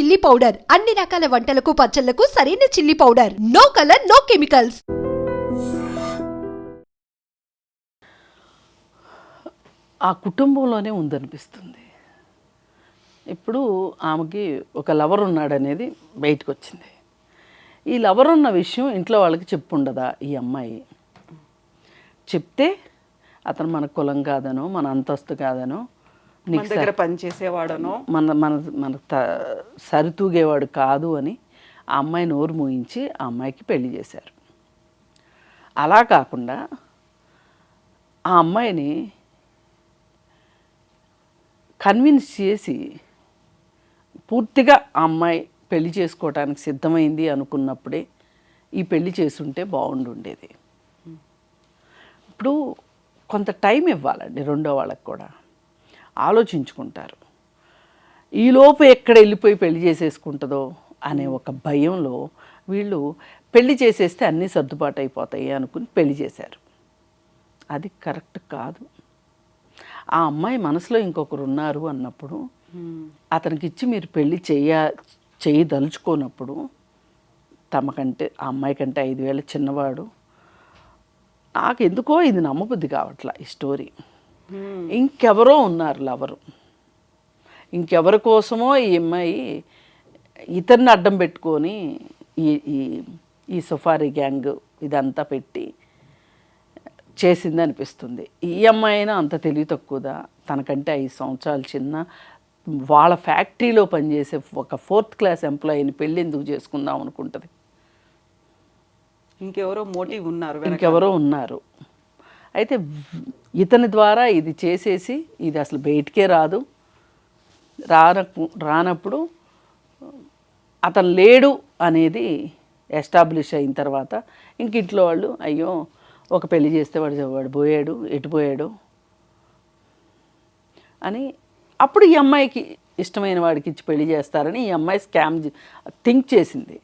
Chilli powder అన్ని రకాల వంటలకు పచ్చళ్లకు సరైన chilli powder. No colour, no chemicals. ఆ కుటుంబంలోనే ఉందనిపిస్తుంది. ఇప్పుడు ఆమెకి ఒక లవర్ ఉన్నాడనేది బయటకు వచ్చింది. ఈ లవర్ ఉన్న విషయం ఇంట్లో వాళ్ళకి చెప్పుండదా ఈ అమ్మాయి? చెప్తే అతను మన కులం కాదనో, మన అంతస్తు కాదనో, మన దగ్గర పనిచేసేవాడనో, మన సరితూగేవాడు కాదు అని ఆ అమ్మాయి నోరు మూయించి ఆ అమ్మాయికి పెళ్లి చేశారు. అలా కాకుండా ఆ అమ్మాయిని కన్విన్స్ చేసి పూర్తిగా ఆ అమ్మాయి పెళ్లి చేసుకోవటానికి సిద్ధమైంది అనుకున్నప్పుడే ఈ పెళ్లి చేసుంటే బాగుండుండేది. ఇప్పుడు కొంత టైం ఇవ్వాలండి రెండో వాళ్ళకి కూడా, ఆలోచించుకుంటారు. ఈలోపు ఎక్కడ వెళ్ళిపోయి పెళ్లి చేసేసుకుంటుందో అనే ఒక భయంలో వీళ్ళు పెళ్లి చేసేస్తే అన్నీ సర్దుబాటు అయిపోతాయి అనుకుని పెళ్లి చేశారు. అది కరెక్ట్ కాదు. ఆ అమ్మాయి మనసులో ఇంకొకరు ఉన్నారు అన్నప్పుడు అతనికి ఇచ్చి మీరు పెళ్ళి చేయదలుచుకోనప్పుడు, తమకంటే ఆ అమ్మాయి కంటే 5 ఏళ్ళ చిన్నవాడు, నాకు ఎందుకో ఇది నమ్మబుద్ధి కావట్లా ఈ స్టోరీ. ఇంకెవరో ఉన్నారు లవరు, ఇంకెవరి కోసమో ఈ అమ్మాయి ఇతన్ని అడ్డం పెట్టుకొని ఈ సఫారీ గ్యాంగ్ ఇదంతా పెట్టి చేసింది అనిపిస్తుంది. ఈ అమ్మాయి అయినా అంత తెలివి తక్కువదా? తనకంటే 5 సంవత్సరాలు చిన్న, వాళ్ళ ఫ్యాక్టరీలో పనిచేసే ఒక 4th క్లాస్ ఎంప్లాయీని పెళ్ళి ఎందుకు చేసుకుందాం అనుకుంటుంది? ఇంకెవరో ఉన్నారు. అయితే ఇతని ద్వారా ఇది చేసేసి ఇది అసలు బయటికే రాదు. రానప్పుడు అతను లేడు అనేది ఎస్టాబ్లిష్ అయిన తర్వాత ఇంక ఇంట్లో వాళ్ళు అయ్యో ఒక పెళ్లి చేస్తే వాడు పోయాడు, ఎటు పోయాడు అని అప్పుడు ఈ అమ్మాయికి ఇష్టమైన వాడికి ఇచ్చి పెళ్లి చేస్తారని ఈ అమ్మాయి స్కామ్ థింక్ చేసింది.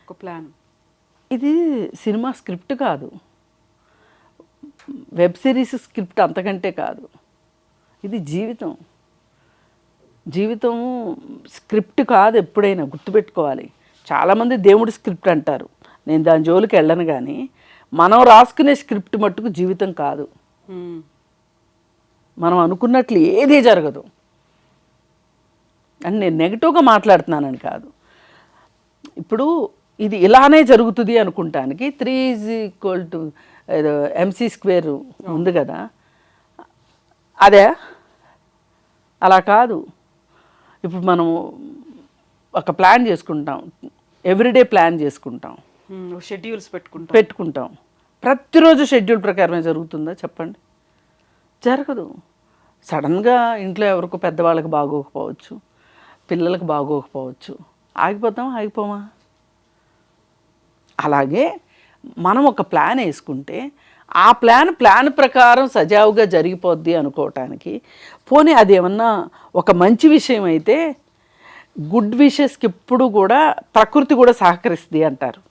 ఒక ప్లాన్. ఇది సినిమా స్క్రిప్ట్ కాదు, వెబ్ సిరీస్ స్క్రిప్ట్ అంతకంటే కాదు. ఇది జీవితం స్క్రిప్ట్ కాదు. ఎప్పుడైనా గుర్తుపెట్టుకోవాలి. చాలామంది దేవుడి స్క్రిప్ట్ అంటారు, నేను దాని జోలికి వెళ్ళను. కానీ మనం రాసుకునే స్క్రిప్ట్ మట్టుకు జీవితం కాదు. మనం అనుకున్నట్లు ఏదీ జరగదు అని నేను నెగిటివ్గా మాట్లాడుతున్నానని కాదు. ఇప్పుడు ఇది ఇలానే జరుగుతుంది అనుకుంటానికి 3 MC² ఉంది కదా, అదే అలా కాదు. ఇప్పుడు మనం ఒక ప్లాన్ చేసుకుంటాం, ఎవ్రీడే ప్లాన్ చేసుకుంటాం, షెడ్యూల్స్ పెట్టుకుంటాం. ప్రతిరోజు షెడ్యూల్ ప్రకారమే జరుగుతుందా చెప్పండి? జరగదు. సడన్గా ఇంట్లో ఎవరికో పెద్దవాళ్ళకి బాగోకపోవచ్చు, పిల్లలకు బాగోకపోవచ్చు, ఆగిపోమా? అలాగే మనం ఒక ప్లాన్ వేసుకుంటే ఆ ప్లాన్ ప్రకారం సజావుగా జరిగిపోద్ది అనుకోవటానికి, పోనీ అదేమన్నా ఒక మంచి విషయం అయితే గుడ్ విషెస్కి ఎప్పుడు కూడా ప్రకృతి కూడా సహకరిస్తుంది అంటారు.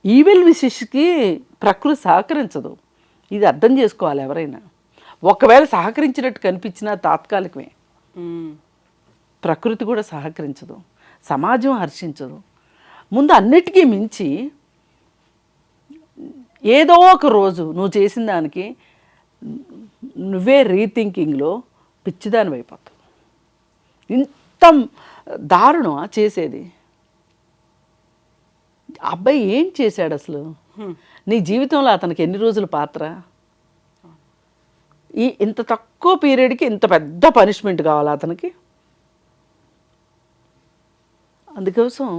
ఈవిల్ విషెస్కి ప్రకృతి సహకరించదు. ఇది అర్థం చేసుకోవాలి ఎవరైనా. ఒకవేళ సహకరించినట్టు కనిపించినా తాత్కాలికమే. ప్రకృతి కూడా సహకరించదు, సమాజం హర్షించదు. ముందు అన్నిటికీ మించి ఏదో ఒక రోజు నువ్వు చేసిన దానికి నువ్వే రీథింకింగ్లో పిచ్చిదాని అయిపోతావు. ఇంత దారుణం చేసేది. అబ్బాయి ఏం చేశాడు అసలు? నీ జీవితంలో అతనికి ఎన్ని రోజుల పాత్ర? ఇంత తక్కువ పీరియడ్కి ఇంత పెద్ద పనిష్మెంట్ కావాలి అతనికి? అందుకోసం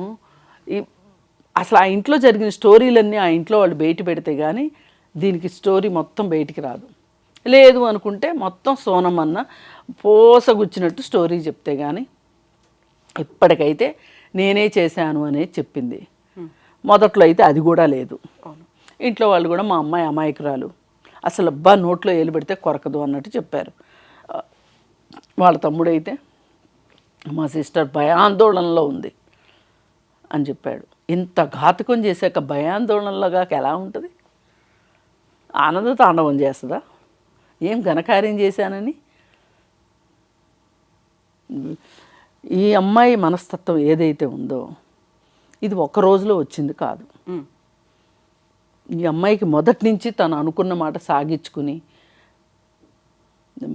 అసలు ఆ ఇంట్లో జరిగిన స్టోరీలన్నీ ఆ ఇంట్లో వాళ్ళు బయట పెడితే కానీ దీనికి స్టోరీ మొత్తం బయటికి రాదు. లేదు అనుకుంటే మొత్తం సోనమన్న పోసగుచ్చినట్టు స్టోరీ చెప్తే కానీ. ఇప్పటికైతే నేనే చేశాను అనేది చెప్పింది. మొదట్లో అయితే అది కూడా లేదు. ఇంట్లో వాళ్ళు కూడా మా అమ్మాయి అమాయకురాలు, అసలు నోట్లో ఏలు పెడితే కొరకదు అన్నట్టు చెప్పారు. వాళ్ళ తమ్ముడైతే మా సిస్టర్ భయాందోళనలో ఉంది అని చెప్పాడు. ఇంత ఘాతుకం చేశాక భయాందోళనలోగా ఎలా ఉంటుంది? ఆనంద తాండవం చేస్తుందా? ఏం ఘనకార్యం చేశానని ఈ అమ్మాయి మనస్తత్వం ఏదైతే ఉందో ఇది ఒక రోజులో వచ్చింది కాదు. ఉమ్. ఈ అమ్మాయికి మొదటి నుంచి తను అనుకున్న మాట సాగించుకుని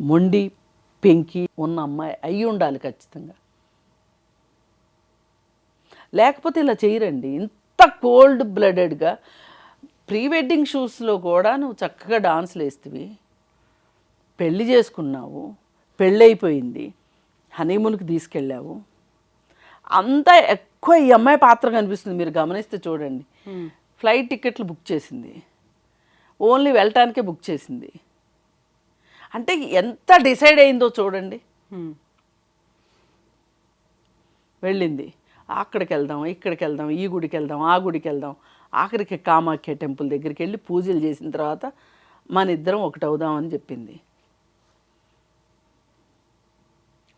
మొండి పెంకి ఉన్న అమ్మాయి అయి ఉండాలి ఖచ్చితంగా. లేకపోతే ఇలా చేయరండి. ఇంత కోల్డ్ బ్లడెడ్గా ప్రీ వెడ్డింగ్ షూస్లో కూడా నువ్వు చక్కగా డాన్స్లు వేస్తేవి, పెళ్ళి చేసుకున్నావు, పెళ్ళైపోయింది, హనీమూన్కి తీసుకెళ్ళావు, అంతా ఎక్కువ ఈ అమ్మాయి పాత్ర కనిపిస్తుంది. మీరు గమనిస్తే చూడండి, ఫ్లైట్ టికెట్లు బుక్ చేసింది, ఓన్లీ వెళ్ళటానికే బుక్ చేసింది. అంటే ఎంత డిసైడ్ అయిందో చూడండి. ఉమ్. వెళ్ళింది, అక్కడికి వెళ్దాం, ఇక్కడికి వెళ్దాం, ఈ గుడికి వెళ్దాం, ఆ గుడికి వెళ్దాం, ఆఖరికి కామాఖ్య టెంపుల్ దగ్గరికి వెళ్ళి పూజలు చేసిన తర్వాత మన ఇద్దరం ఒకటవుదామని చెప్పింది.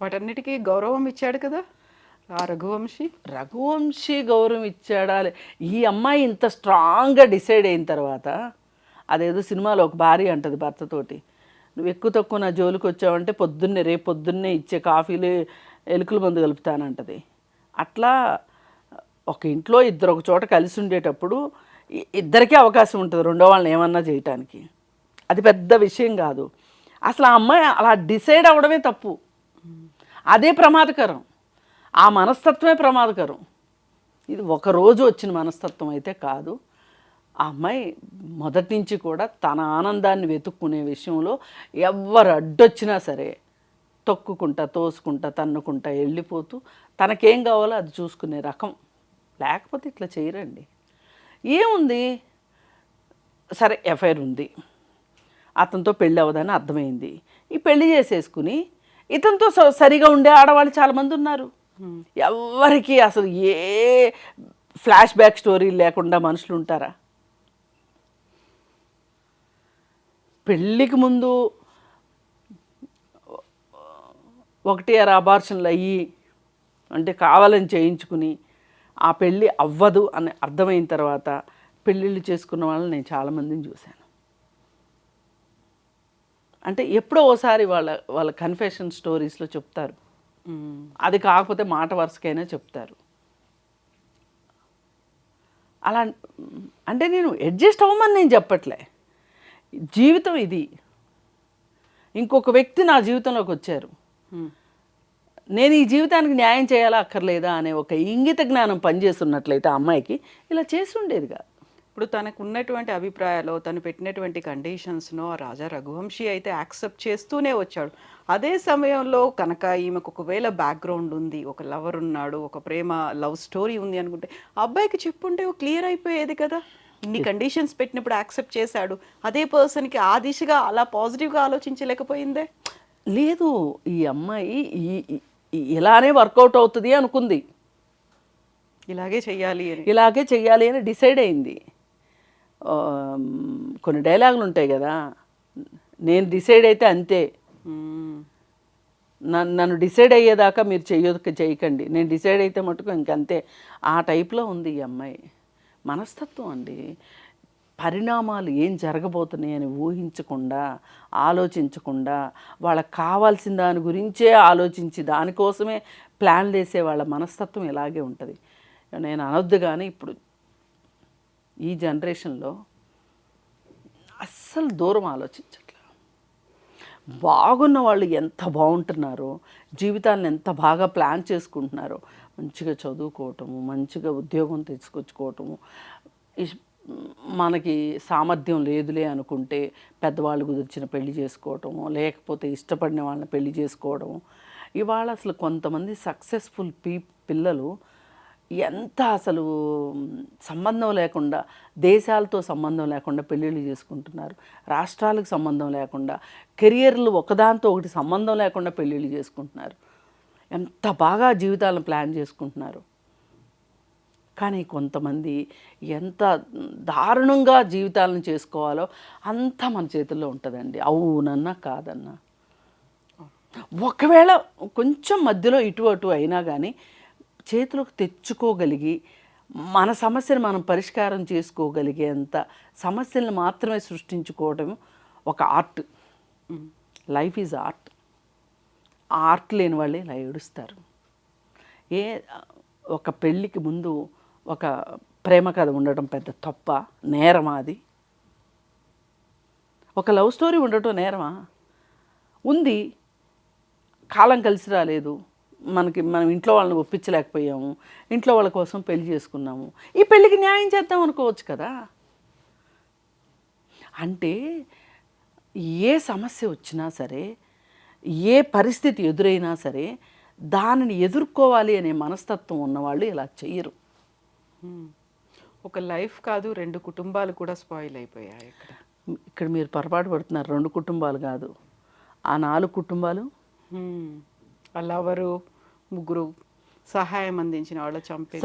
వాటన్నిటికీ గౌరవం ఇచ్చాడు కదా ఆ రఘువంశీ. రఘువంశీ గౌరవం ఇచ్చాడా? ఈ అమ్మాయి ఇంత స్ట్రాంగ్గా డిసైడ్ అయిన తర్వాత, అదేదో సినిమాలో ఒక భార్య అంటది భర్తతోటి, నువ్వు ఎక్కువ తక్కువ నా జోలికి వచ్చావంటే రేపు పొద్దున్నే ఇచ్చే కాఫీలు ఎలుకల మందు కలుపుతానంటది. అట్లా ఒక ఇంట్లో ఇద్దరు ఒక చోట కలిసి ఉండేటప్పుడు ఇద్దరికీ అవకాశం ఉంటుంది రెండో వాళ్ళని ఏమన్నా చేయటానికి. అది పెద్ద విషయం కాదు. అసలు ఆ అమ్మాయి అలా డిసైడ్ అవ్వడమే తప్పు. అదే ప్రమాదకరం. ఆ మనస్తత్వమే ప్రమాదకరం. ఇది ఒకరోజు వచ్చిన మనస్తత్వం అయితే కాదు. ఆ అమ్మాయి మొదటి నుంచి కూడా తన ఆనందాన్ని వెతుక్కునే విషయంలో ఎవరు అడ్డొచ్చినా సరే తొక్కుకుంటా, తోసుకుంటా, తన్నుకుంటా వెళ్ళిపోతూ తనకేం కావాలో అది చూసుకునే రకం. లేకపోతే ఇట్లా చేయరండి. ఏముంది, సరే ఎఫ్ఐఆర్ ఉంది, అతనితో పెళ్ళి అవ్వదని అర్థమైంది, ఈ పెళ్లి చేసేసుకుని ఇతనితో సరిగా ఉండే ఆడవాళ్ళు చాలామంది ఉన్నారు. ఎవరికి అసలు ఏ ఫ్లాష్ బ్యాక్ స్టోరీ లేకుండా మనుషులు ఉంటారా? పెళ్ళికి ముందు 1 అబార్షన్లు అయ్యి, అంటే కావాలని చేయించుకుని ఆ పెళ్ళి అవ్వదు అని అర్థమైన తర్వాత పెళ్ళిళ్ళు చేసుకున్న వాళ్ళని నేను చాలామందిని చూశాను. అంటే ఎప్పుడో ఓసారి వాళ్ళ కన్ఫెషన్ స్టోరీస్లో చెప్తారు, అది కాకపోతే మాట వరుసకైనా చెప్తారు. అలా అంటే నేను అడ్జస్ట్ అవ్వమని నేను చెప్పట్లే, జీవితం ఇది. ఇంకొక వ్యక్తి నా జీవితంలోకి వచ్చారు, నేను ఈ జీవితానికి న్యాయం చేయాలా అక్కర్లేదా అనే ఒక ఇంగిత జ్ఞానం పనిచేస్తున్నట్లయితే ఆ అమ్మాయికి ఇలా చేసి ఉండేదిగా. ఇప్పుడు తనకు ఉన్నటువంటి అభిప్రాయాలు, తను పెట్టినటువంటి కండిషన్స్ను రాజా రఘువంశీ అయితే యాక్సెప్ట్ చేస్తూనే వచ్చాడు. అదే సమయంలో కనుక ఈమెకు ఒకవేళ బ్యాక్గ్రౌండ్ ఉంది, ఒక లవర్ ఉన్నాడు, ఒక లవ్ స్టోరీ ఉంది అనుకుంటే అబ్బాయికి చెప్పుంటే క్లియర్ అయిపోయేది కదా. ఇన్ని కండిషన్స్ పెట్టినప్పుడు యాక్సెప్ట్ చేశాడు, అదే పర్సన్కి ఆ దిశగా అలా పాజిటివ్గా ఆలోచించలేకపోయిందే. లేదు, ఈ అమ్మాయి ఇలానే వర్కౌట్ అవుతుంది అనుకుంది, ఇలాగే చెయ్యాలి అని డిసైడ్ అయింది. కొన్ని డైలాగులు ఉంటాయి కదా, నేను డిసైడ్ అయితే అంతే, నన్ను డిసైడ్ అయ్యేదాకా మీరు చేయకండి, నేను డిసైడ్ అయితే మటుకు ఇంకంతే. ఆ టైప్లో ఉంది ఈ అమ్మాయి మనస్తత్వం అండి. పరిణామాలు ఏం జరగబోతున్నాయని ఊహించకుండా, ఆలోచించకుండా, వాళ్ళకి కావాల్సిన దాని గురించే ఆలోచించి దానికోసమే ప్లాన్లు వేసే వాళ్ళ మనస్తత్వం ఇలాగే ఉంటుంది. నేను అనొద్దు కానీ ఇప్పుడు ఈ జనరేషన్లో అస్సలు దూరం ఆలోచించట్లే. బాగున్న వాళ్ళు ఎంత బాగుంటున్నారో, జీవితాలను ఎంత బాగా ప్లాన్ చేసుకుంటున్నారో, మంచిగా చదువుకోవటము, మంచిగా ఉద్యోగం తెచ్చుకొచ్చుకోవటము, మనకి సామర్థ్యం లేదులే అనుకుంటే పెద్దవాళ్ళు కుదిర్చిన పెళ్లి చేసుకోవటము, లేకపోతే ఇష్టపడిన వాళ్ళని పెళ్లి చేసుకోవడము. ఇవాళ అసలు కొంతమంది సక్సెస్ఫుల్ పిల్లలు ఎంత అసలు సంబంధం లేకుండా, దేశాలతో సంబంధం లేకుండా పెళ్ళిళ్ళు చేసుకుంటున్నారు, రాష్ట్రాలకు సంబంధం లేకుండా, కెరియర్లు ఒకదాంతో ఒకటి సంబంధం లేకుండా పెళ్ళిళ్ళు చేసుకుంటున్నారు. ఎంత బాగా జీవితాలను ప్లాన్ చేసుకుంటున్నారు. కానీ కొంతమంది ఎంత దారుణంగా జీవితాలను చేసుకోవాలో అంత మన చేతుల్లో ఉంటుందండి, అవునన్నా కాదన్నా. ఒకవేళ కొంచెం మధ్యలో ఇటు అటు అయినా కానీ చేతిలోకి తెచ్చుకోగలిగి మన సమస్యను మనం పరిష్కారం చేసుకోగలిగేంత సమస్యలను మాత్రమే సృష్టించుకోవడం ఒక ఆర్ట్. Life is art. ఆ ఆర్ట్ లేని వాళ్ళే ఇలా ఏడుస్తారు. ఏ ఒక పెళ్ళికి ముందు ఒక ప్రేమ కథ ఉండటం పెద్ద తప్ప, నేరమా అది? ఒక లవ్ స్టోరీ ఉండటం నేరమా? ఉంది, కాలం కలిసి రాలేదు, మనం ఇంట్లో వాళ్ళని ఒప్పించలేకపోయాము, ఇంట్లో వాళ్ళ కోసం పెళ్లి చేసుకున్నాము, ఈ పెళ్ళికి న్యాయం చేద్దాం అనుకోవచ్చు కదా. అంటే ఏ సమస్య వచ్చినా సరే, ఏ పరిస్థితి ఎదురైనా సరే దానిని ఎదుర్కోవాలి అనే మనస్తత్వం ఉన్నవాళ్ళు ఇలా చెయ్యరు. ఒక లైఫ్ కాదు, 2 కుటుంబాలు కూడా స్పాయిల్ అయిపోయాయి ఇక్కడ. ఇక్కడ మీరు పొరపాటు పడుతున్నారు. 2 కుటుంబాలు కాదు, ఆ 4 కుటుంబాలు. అలా ఎవరు 3 సహాయం అందించిన వాళ్ళు చంపేసి